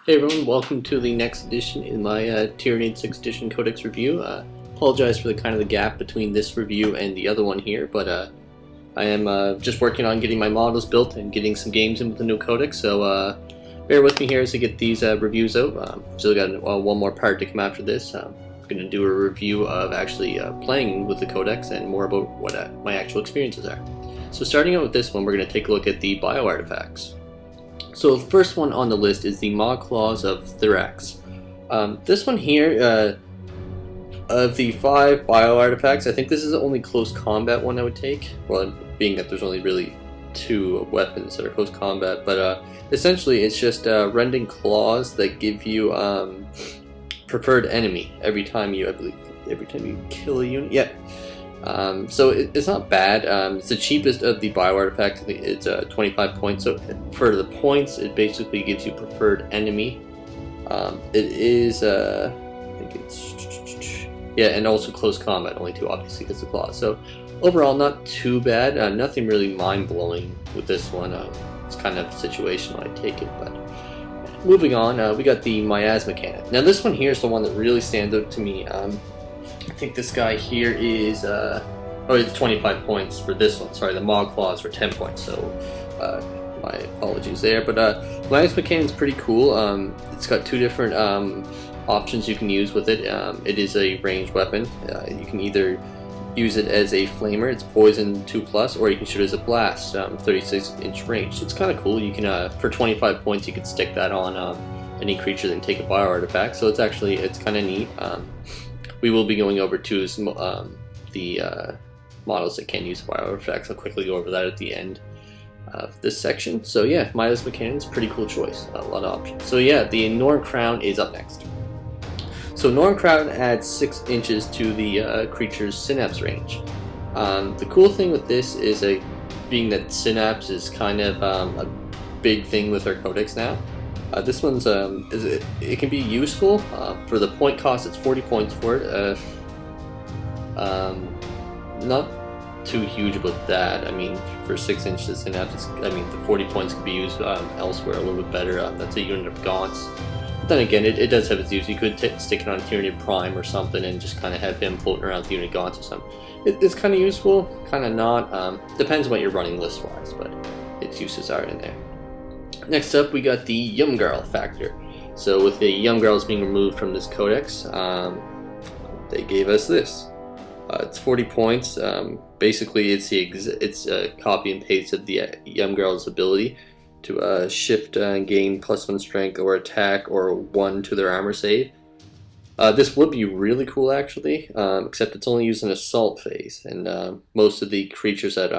Hey everyone, welcome to the next edition in my Tyranid 6th edition codex review. Apologize for the gap between this review and the other one here, but I am just working on getting my models built and getting some games in with the new codex, so bear with me here as I get these reviews out. Still got one more part to come after this. I'm going to do a review of actually playing with the codex and more about what my actual experiences are. So starting out with this one, we're going to take a look at the Bio-Artefacts. So the first one on the list is the MacLeod of Tyrax. This one here, of the 5 Bio-Artefacts, I think this is the only close combat one I would take. Well, being that there's only really 2 weapons that are close combat, but essentially it's just rending claws that give you preferred enemy every time you, every time you kill a unit. Yeah. So it's not bad. It's the cheapest of the Bio-Artifacts. I think it's 25 points. So for the points, it basically gives you preferred enemy. It is, I think it's, yeah, and also close combat, only 2 obviously because of claws. So overall, not too bad. Nothing really mind-blowing with this one. It's kind of situational, I take it. But moving on, we got the miasma cannon. Now this one here is the one that really stands out to me. I think this guy here is, oh, it's 25 points for this one. Sorry, the MacLeod for 10 points, so my apologies there. But miasma cannon is pretty cool. It's got 2 different options you can use with it. It is a ranged weapon. You can either use it as a flamer, it's poison 2+, or you can shoot it as a blast, 36-inch range. So it's kind of cool. You can, for 25 points, you can stick that on any creature and take a Bio-Artifact. So it's actually, it's kind of neat. We will be going over to the models that can use Bio-Artifacts. I'll quickly go over that at the end of this section. So yeah, miasma cannon is a pretty cool choice. A lot of options. So yeah, the Norn Crown is up next. So Norn Crown adds 6 inches to the creature's synapse range. The cool thing with this is being that synapse is kind of a big thing with our codex now. This one's it can be useful for the point cost. It's 40 points for it. Not too huge about that. I mean, for 6 inches synapse, I mean the 40 points could be used elsewhere a little bit better. That's a unit of gaunts. But then again, it does have its use. You could stick it on Tyranid Prime or something and just kind of have him floating around the unit gaunts or something. It's kind of useful, kind of not. Depends what you're running list-wise, but its uses are in there. Next up, we got the Young Girl factor. So with the Young Girls being removed from this codex, they gave us this. It's 40 points. Basically, it's a copy and paste of the Young Girl's ability to shift and gain +1 strength or attack or 1 to their armor save. This would be really cool actually, except it's only used in assault phase, and most of the creatures that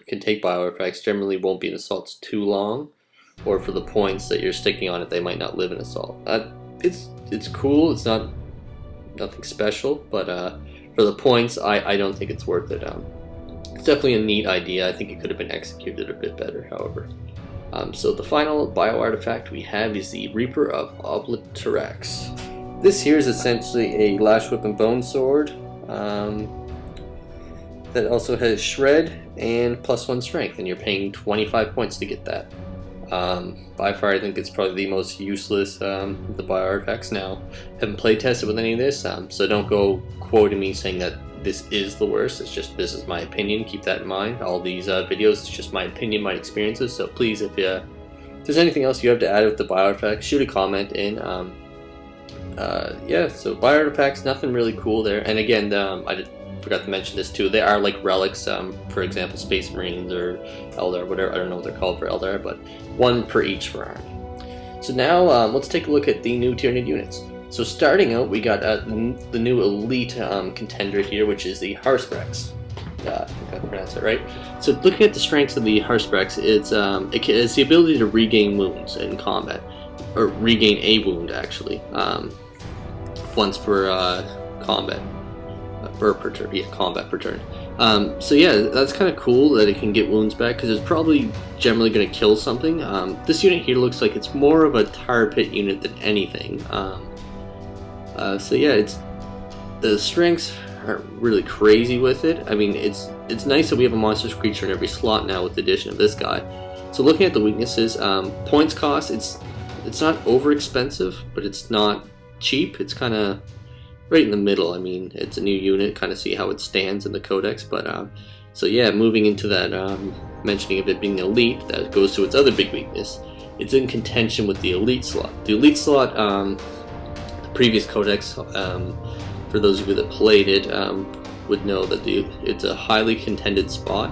can take Bio-Artifacts generally won't be in assaults too long, or for the points that you're sticking on it, they might not live in assault. It's cool. It's not nothing special, but for the points, I don't think it's worth it. It's definitely a neat idea. I think it could have been executed a bit better, however. So the final Bio-Artifact we have is the Reaper of Obliterax. This here is essentially a Lash Whip and Bone Sword that also has Shred and +1 strength, and you're paying 25 points to get that. By far, I think it's probably the most useless of the Bio-Artifacts now. Haven't play tested with any of this, so don't go quoting me saying that this is the worst. It's just, this is my opinion. Keep that in mind. All these videos, it's just my opinion, my experiences. So please, if there's anything else you have to add with the Bio-Artifacts, shoot a comment in. Yeah, so Bio-Artifacts, nothing really cool there. And again, I forgot to mention this too. They are like relics, for example, Space Marines or Eldar, whatever. I don't know what they're called for Eldar, but 1 per each for army. So now let's take a look at the new Tyranid units. So starting out, we got the new elite contender here, which is the Harpy. I think I pronounced that right. So looking at the strengths of the Harpy, it's the ability to regain wounds in combat, or regain a wound actually, once per combat. Per turn, yeah, combat per turn. So yeah, that's kind of cool that it can get wounds back, because it's probably generally going to kill something. This unit here looks like it's more of a tar pit unit than anything. So yeah, the strengths aren't really crazy with it. I mean, it's nice that we have a monstrous creature in every slot now with the addition of this guy. So looking at the weaknesses, points cost, it's it's not over expensive, but it's not cheap. It's kind of right in the middle. I mean, it's a new unit, kind of see how it stands in the codex. But so yeah, moving into that, mentioning of it being elite, that goes to its other big weakness. It's in contention with the elite slot. The elite slot, the previous codex, for those of you that played it, would know that it's a highly contended spot.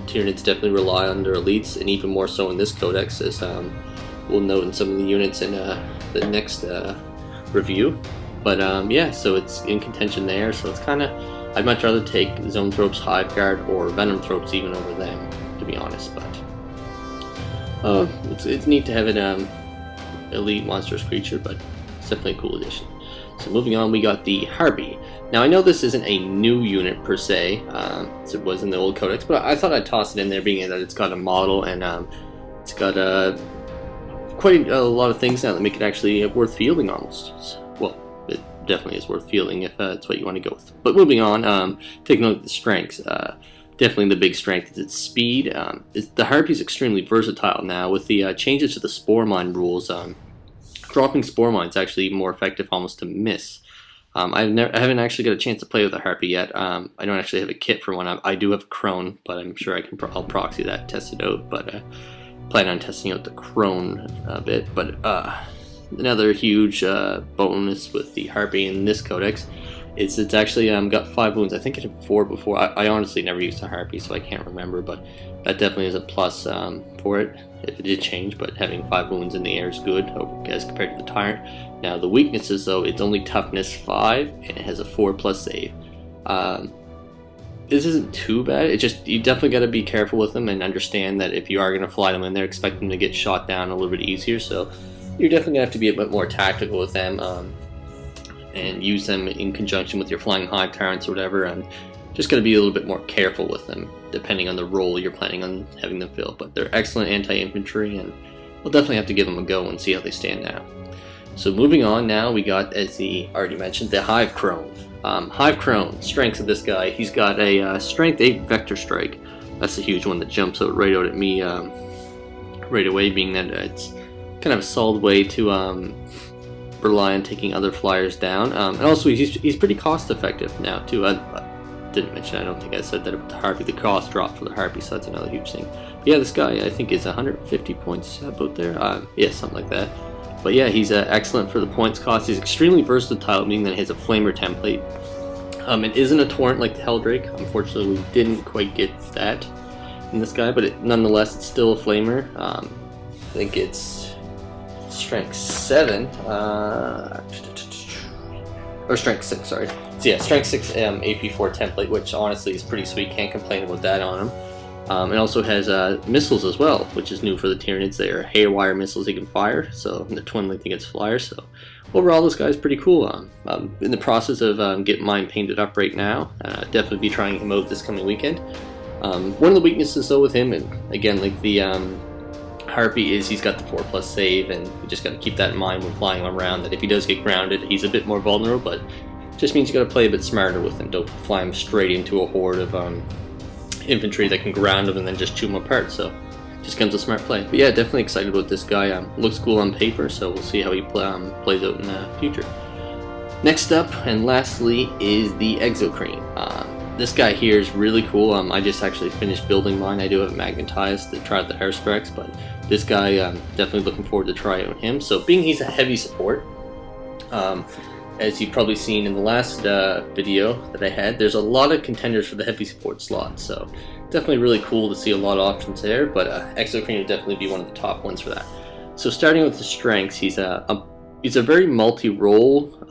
Tyranids definitely rely on their elites, and even more so in this codex, as we'll note in some of the units in the next review. But yeah, so it's in contention there, so it's kind of, I'd much rather take Zoanthropes, Hive Guard, or Venomthropes even over them, to be honest. But it's neat to have an elite monstrous creature, but it's definitely a cool addition. So moving on, we got the Harpy. Now I know this isn't a new unit per se, as it was in the old codex, but I thought I'd toss it in there, being that it's got a model and it's got quite a lot of things now that make it actually worth fielding almost. Well, it definitely is worth fielding if that's what you want to go with. But moving on, taking a look at the strengths. Definitely the big strength is its speed. The Harpy is extremely versatile now with the changes to the Spore Mine rules. Dropping Spore Mine is actually more effective almost to miss. I haven't actually got a chance to play with a Harpy yet. I don't actually have a kit for one. I do have a Crone, but I'm sure I'll proxy that, test it out. But plan on testing out the Crone a bit. But another huge bonus with the Harpy in this codex, it's actually got 5 wounds. I think it had 4 before. I honestly never used a Harpy, so I can't remember. But that definitely is a plus for it, if it did change. But having 5 wounds in the air is good as compared to the Tyrant. Now the weaknesses, though, it's only toughness 5 and it has a 4+ save. This isn't too bad. It's just, you definitely got to be careful with them and understand that if you are going to fly them in there, expect them to get shot down a little bit easier. So you're definitely going to have to be a bit more tactical with them and use them in conjunction with your flying Hive Tyrants or whatever, and just got to be a little bit more careful with them depending on the role you're planning on having them fill. But they're excellent anti-infantry, and we'll definitely have to give them a go and see how they stand now. So moving on now, we got, as he already mentioned, the Hive Chrome. Hive Chrome, strengths of this guy, he's got a strength 8 vector strike. That's a huge one that jumps out at me right away, being that it's kind of a solid way to rely on taking other flyers down. And also he's pretty cost effective now too. I didn't mention, I don't think I said that about the Harpy, the cost drop for the Harpy, so that's another huge thing. But yeah, this guy I think is 150 points about there. Yeah, something like that. But yeah, he's excellent for the points cost. He's extremely versatile, meaning that he has a flamer template. It isn't a torrent like the Helldrake. Unfortunately, we didn't quite get that in this guy, but nonetheless, it's still a flamer. I think it's strength 7, or strength 6, sorry. So yeah, strength 6 AP4 template, which honestly is pretty sweet. Can't complain about that on him. It also has missiles as well, which is new for the Tyranids. They are haywire missiles he can fire, so the twin link against flyers. So overall, this guy's pretty cool. I'm in the process of getting mine painted up right now. Definitely be trying him out this coming weekend. One of the weaknesses though with him, and again like the Harpy, is he's got the 4+ save, and you just got to keep that in mind when flying him around, that if he does get grounded, he's a bit more vulnerable, but just means you got to play a bit smarter with him. Don't fly him straight into a horde of infantry that can ground him and then just chew him apart. So just comes a smart play. But yeah, definitely excited about this guy. Looks cool on paper, so we'll see how he plays out in the future. Next up and lastly is the Exocrine. This guy here is really cool. I just actually finished building mine. I do have it magnetized to try out the hair specs, but this guy, definitely looking forward to try out him. So being he's a heavy support, as you've probably seen in the last video that I had, there's a lot of contenders for the heavy support slot, so definitely really cool to see a lot of options there, but Exocrine would definitely be one of the top ones for that. So starting with the strengths, he's a very multi-role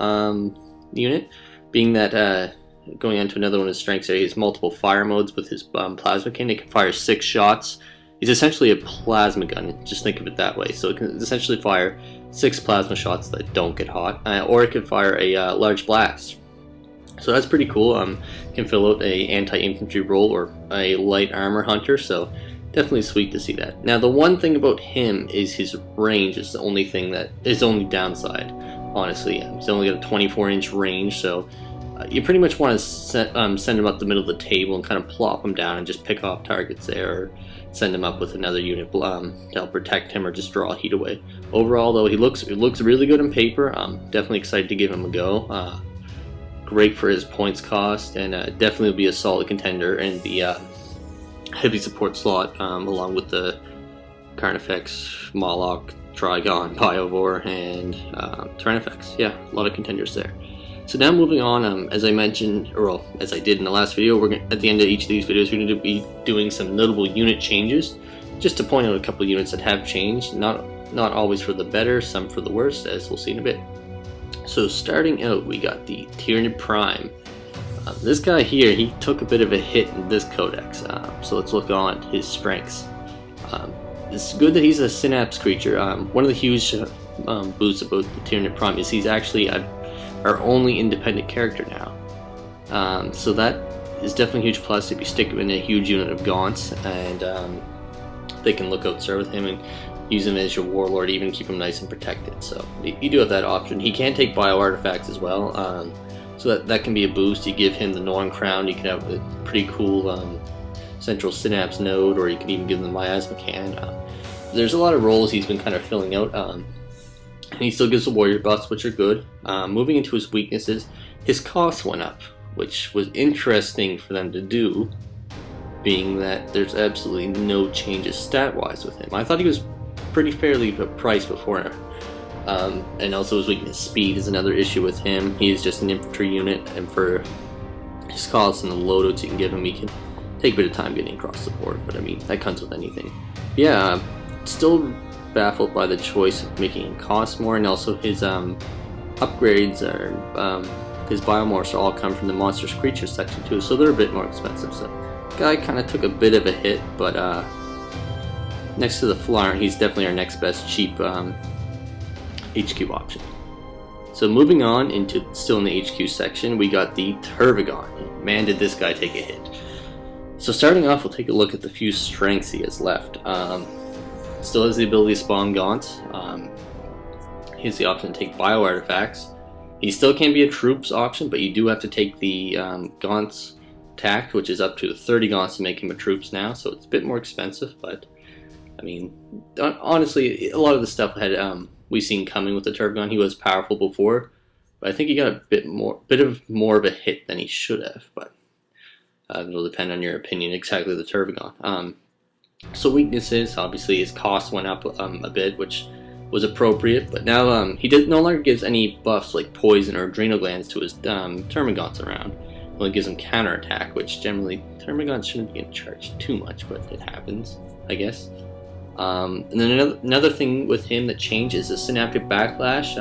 unit, being that going on to another one of his strengths there, he has multiple fire modes with his plasma cannon. He can fire 6 shots. He's essentially a plasma gun, just think of it that way. So it can essentially fire 6 plasma shots that don't get hot, or it can fire a large blast. So that's pretty cool. Can fill out a anti-infantry role or a light armor hunter, so definitely sweet to see that. Now the one thing about him is his range is the only thing that is only downside, honestly. He's only got a 24-inch range, so You pretty much want to send them up the middle of the table and kind of plop them down and just pick off targets there, or send him up with another unit to help protect him or just draw heat away. Overall, though, he looks really good on paper. I'm definitely excited to give him a go. Great for his points cost, and definitely will be a solid contender in the heavy support slot, along with the Tyranid FX, Moloch, Trigon, Biovore, and Tyranid FX. Yeah, a lot of contenders there. So now moving on, as I mentioned, or well, as I did in the last video, at the end of each of these videos, we're going to be doing some notable unit changes, just to point out a couple of units that have changed, not always for the better, some for the worse, as we'll see in a bit. So starting out, we got the Tyranid Prime. This guy here, he took a bit of a hit in this codex, so let's look on his strengths. It's good that he's a synapse creature. One of the huge boosts about the Tyranid Prime is he's actually our only independent character now. So that is definitely a huge plus if you stick him in a huge unit of Gaunts, and they can look out serve with him and use him as your warlord, even keep him nice and protected. So you do have that option. He can take Bio-Artefacts as well, so that can be a boost. You give him the Norn Crown, you can have a pretty cool central synapse node, or you can even give him the Miasma Can. There's a lot of roles he's been kind of filling out. And he still gives the warrior buffs, which are good. Moving into his weaknesses, his cost went up, which was interesting for them to do, being that there's absolutely no changes stat-wise with him. I thought he was pretty fairly priced before, and also his weakness speed is another issue with him. He's just an infantry unit, and for his costs and the loadouts you can give him, he can take a bit of time getting across the board, but I mean, that comes with anything. Yeah, still baffled by the choice of making it cost more, and also his upgrades are his biomorphs all come from the monsters creatures section too, so they're a bit more expensive. So guy kind of took a bit of a hit, but next to the Flyer, he's definitely our next best cheap HQ option. So moving on into still in the HQ section, we got the Tervigon. Man, did this guy take a hit. So starting off, we'll take a look at the few strengths he has left. Still has the ability to spawn Gaunts. He has the option to take Bio-Artefacts. He still can be a troops option, but you do have to take the Gaunts tact, which is up to 30 Gaunts to make him a troops now, so it's a bit more expensive, but I mean, honestly, a lot of the stuff had we've seen coming with the Tervigon. He was powerful before, but I think he got a bit more of a hit than he should have, but it'll depend on your opinion exactly the Tervigon. So weaknesses, obviously his cost went up a bit, which was appropriate, but now he no longer gives any buffs like poison or adrenal glands to his Termagants around. It only gives him counterattack, which generally Termagants shouldn't be getting charged too much, but it happens, I guess. And then another thing with him that changes is synaptic backlash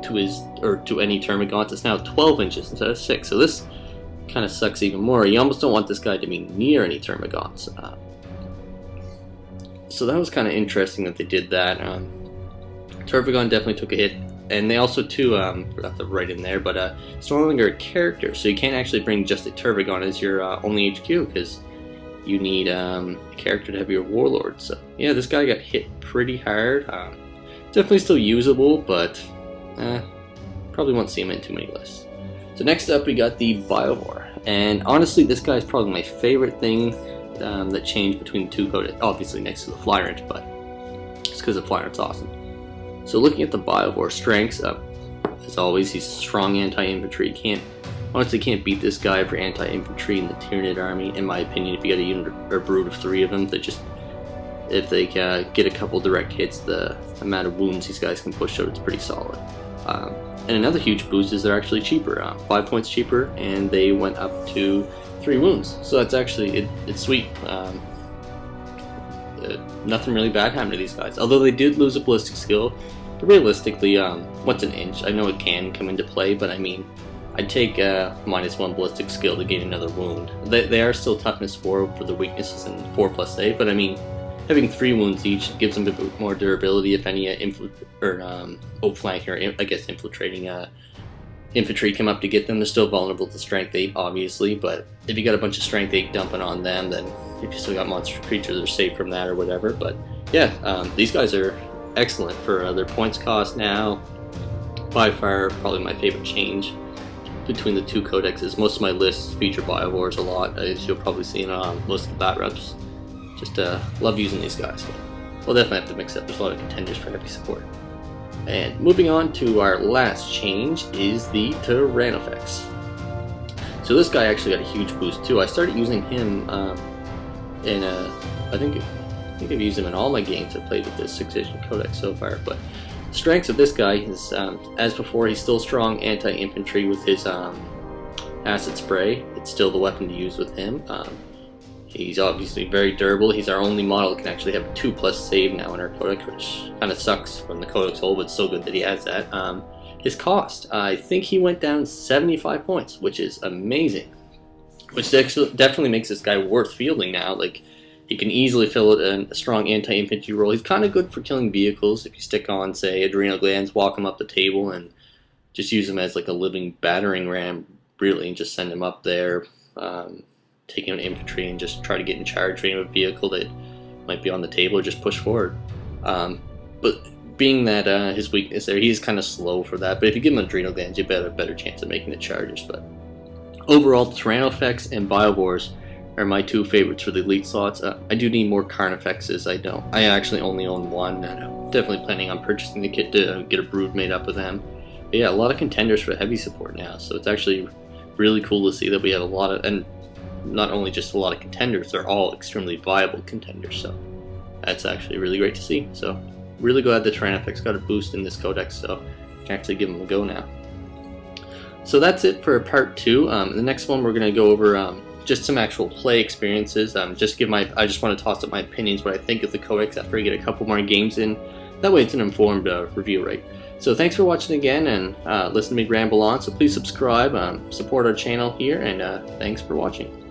to any Termagants. It's now 12 inches instead of 6, so this kind of sucks even more. You almost don't want this guy to be near any Termagants. So that was kind of interesting that they did that. Tervigon definitely took a hit, and they also too forgot to write in there, but it's no longer a character, so you can't actually bring just a Tervigon as your only HQ, because you need a character to have your warlord. So yeah, this guy got hit pretty hard. Definitely still usable, but probably won't see him in too many lists. So next up we got the Biovore, and honestly this guy is probably my favorite thing that changed between the two codex, obviously next to the Flyrant, but just because the Flyrant's awesome. So looking at the Biovore strengths, as always, he's strong anti-infantry. Honestly can't beat this guy for anti-infantry in the Tyranid army, in my opinion. If you get a unit or brood of 3 of them, that just, if they get a couple direct hits, the amount of wounds these guys can push out, it's pretty solid. And another huge boost is they're actually cheaper, 5 points cheaper, and they went up to 3 wounds. So that's actually, it's sweet. Nothing really bad happened to these guys. Although they did lose a ballistic skill, but realistically, what's an inch? I know it can come into play, but I mean, I'd take -1 ballistic skill to gain another wound. They are still toughness 4 for the weaknesses and 4+ A, but I mean, having 3 wounds each gives them a bit more durability if any outflanking, or I guess infiltrating infantry come up to get them. They're still vulnerable to strength 8, obviously, but if you got a bunch of strength 8 dumping on them, then if you still got monster creatures, they're safe from that or whatever. But yeah, these guys are excellent for their points cost now. By far, probably my favorite change. between the two codexes. Most of my lists feature Biovores a lot, as you'll probably see in most of the bat reps. Just love using these guys. We'll definitely have to mix up. There's a lot of contenders for heavy support. And moving on to our last change is the Tyranid FX. So this guy actually got a huge boost too. I started using him in I think I've used him in all my games I've played with this 6th edition codex so far. But the strengths of this guy is, as before, he's still strong anti-infantry with his acid spray. It's still the weapon to use with him. He's obviously very durable. He's our only model that can actually have a 2+ save now in our codex, which kind of sucks from the codex hole, but it's so good that he has that. His cost, I think he went down 75 points, which is amazing. Which definitely makes this guy worth fielding now. Like, he can easily fill it in a strong anti-infantry role. He's kind of good for killing vehicles if you stick on, say, adrenal glands, walk him up the table, and just use him as like a living battering ram, really, and just send him up there. Take him to infantry and just try to get in charge of a vehicle that might be on the table or just push forward. But being that his weakness there, he's kind of slow for that. But if you give him adrenal glands, you have a better chance of making the charges. But overall, Tyranid FX and Biovores are my two favorites for the elite slots. I do need more Carnifexes. I actually only own one, and I'm definitely planning on purchasing the kit to get a brood made up with them. But yeah, a lot of contenders for heavy support now. So it's actually really cool to see that we have a lot of, and not only just a lot of contenders, they're all extremely viable contenders, so that's actually really great to see. So really glad the Tyranid FX got a boost in this codex, so I can actually give them a go now. So that's it for part 2. The next one we're going to go over just some actual play experiences. I just want to toss up my opinions, what I think of the codex after I get a couple more games in. That way it's an informed review, right? So thanks for watching again, and listen to me ramble on. So please subscribe, support our channel here, and thanks for watching.